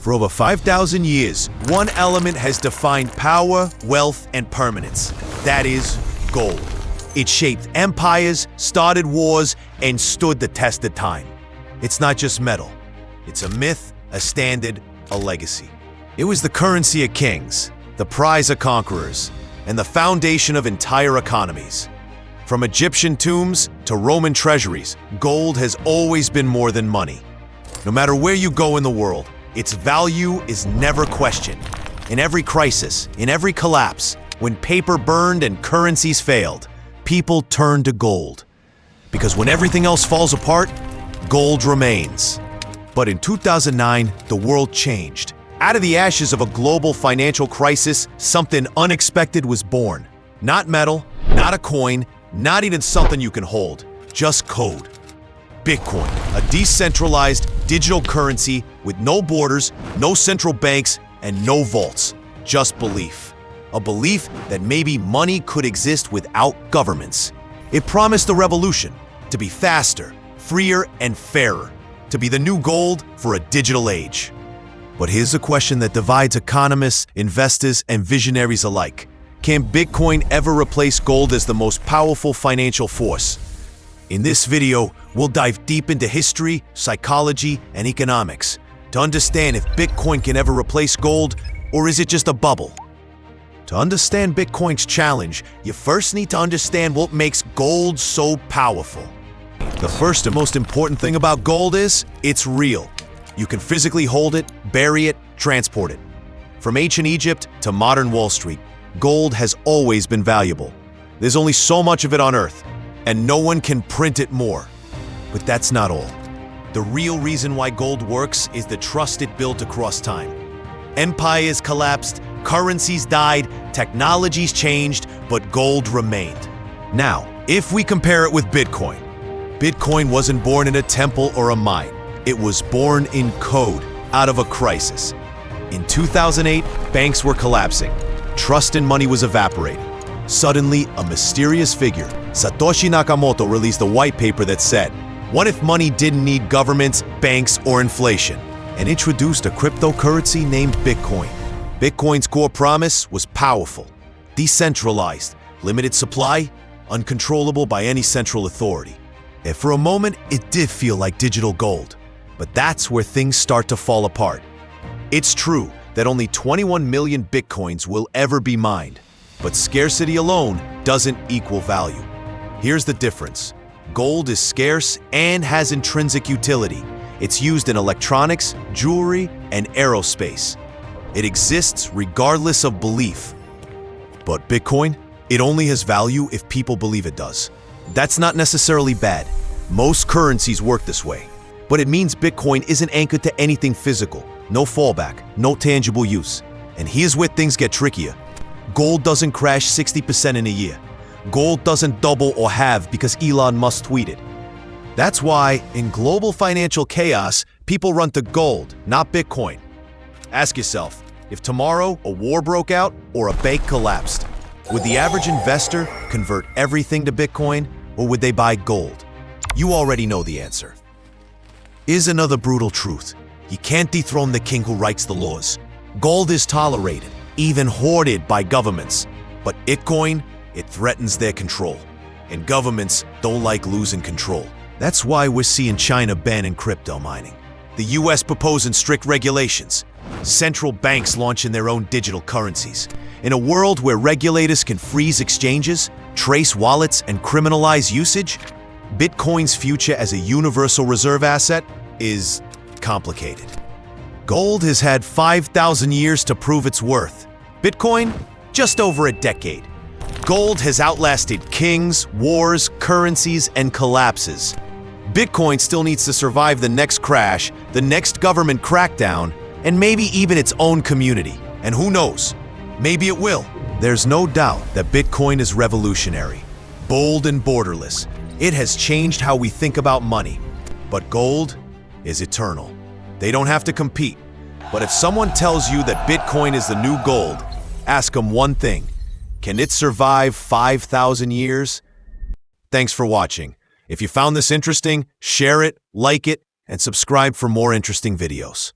For over 5,000 years, one element has defined power, wealth, and permanence. That is gold. It shaped empires, started wars, and stood the test of time. It's not just metal. It's a myth, a standard, a legacy. It was the currency of kings, the prize of conquerors, and the foundation of entire economies. From Egyptian tombs to Roman treasuries, gold has always been more than money. No matter where you go in the world, its value is never questioned. In every crisis, in every collapse, when paper burned and currencies failed, people turned to gold. Because when everything else falls apart, gold remains. But in 2009, the world changed. Out of the ashes of a global financial crisis, something unexpected was born. Not metal, not a coin, not even something you can hold, just code. Bitcoin, a decentralized digital currency with no borders, no central banks, and no vaults, just belief. A belief that maybe money could exist without governments. It promised a revolution, to be faster, freer, and fairer, to be the new gold for a digital age. But here's a question that divides economists, investors, and visionaries alike. Can Bitcoin ever replace gold as the most powerful financial force? In this video, we'll dive deep into history, psychology, and economics to understand if Bitcoin can ever replace gold, or is it just a bubble? To understand Bitcoin's challenge, you first need to understand what makes gold so powerful. The first and most important thing about gold is, it's real. You can physically hold it, bury it, transport it. From ancient Egypt to modern Wall Street, gold has always been valuable. There's only so much of it on Earth, and no one can print it more. But that's not all. The real reason why gold works is the trust it built across time. Empires collapsed, currencies died, technologies changed, but gold remained. Now, if we compare it with Bitcoin, Bitcoin wasn't born in a temple or a mine. It was born in code, out of a crisis. In 2008, banks were collapsing. Trust in money was evaporating. Suddenly, a mysterious figure, Satoshi Nakamoto, released a white paper that said, "What if money didn't need governments, banks, or inflation?" and introduced a cryptocurrency named Bitcoin. Bitcoin's core promise was powerful, decentralized, limited supply, uncontrollable by any central authority. And for a moment, it did feel like digital gold. But that's where things start to fall apart. It's true that only 21 million Bitcoins will ever be mined. But scarcity alone doesn't equal value. Here's the difference. Gold is scarce and has intrinsic utility. It's used in electronics, jewelry, and aerospace. It exists regardless of belief. But Bitcoin, it only has value if people believe it does. That's not necessarily bad. Most currencies work this way. But it means Bitcoin isn't anchored to anything physical. No fallback, no tangible use. And here's where things get trickier. Gold doesn't crash 60% in a year. Gold doesn't double or halve because Elon Musk tweeted. That's why, in global financial chaos, people run to gold, not Bitcoin. Ask yourself, if tomorrow a war broke out or a bank collapsed, would the average investor convert everything to Bitcoin, or would they buy gold? You already know the answer. Here's another brutal truth. You can't dethrone the king who writes the laws. Gold is tolerated, even hoarded by governments. But Bitcoin, it threatens their control. And governments don't like losing control. That's why we're seeing China banning crypto mining. The US proposing strict regulations. Central banks launching their own digital currencies. In a world where regulators can freeze exchanges, trace wallets, and criminalize usage, Bitcoin's future as a universal reserve asset is complicated. Gold has had 5,000 years to prove its worth. Bitcoin, just over a decade. Gold has outlasted kings, wars, currencies, and collapses. Bitcoin still needs to survive the next crash, the next government crackdown, and maybe even its own community. And who knows? Maybe it will. There's no doubt that Bitcoin is revolutionary, bold and borderless. It has changed how we think about money. But gold is eternal. They don't have to compete. But if someone tells you that Bitcoin is the new gold, ask them one thing. Can it survive 5,000 years? Thanks for watching. If you found this interesting, share it, like it, and subscribe for more interesting videos.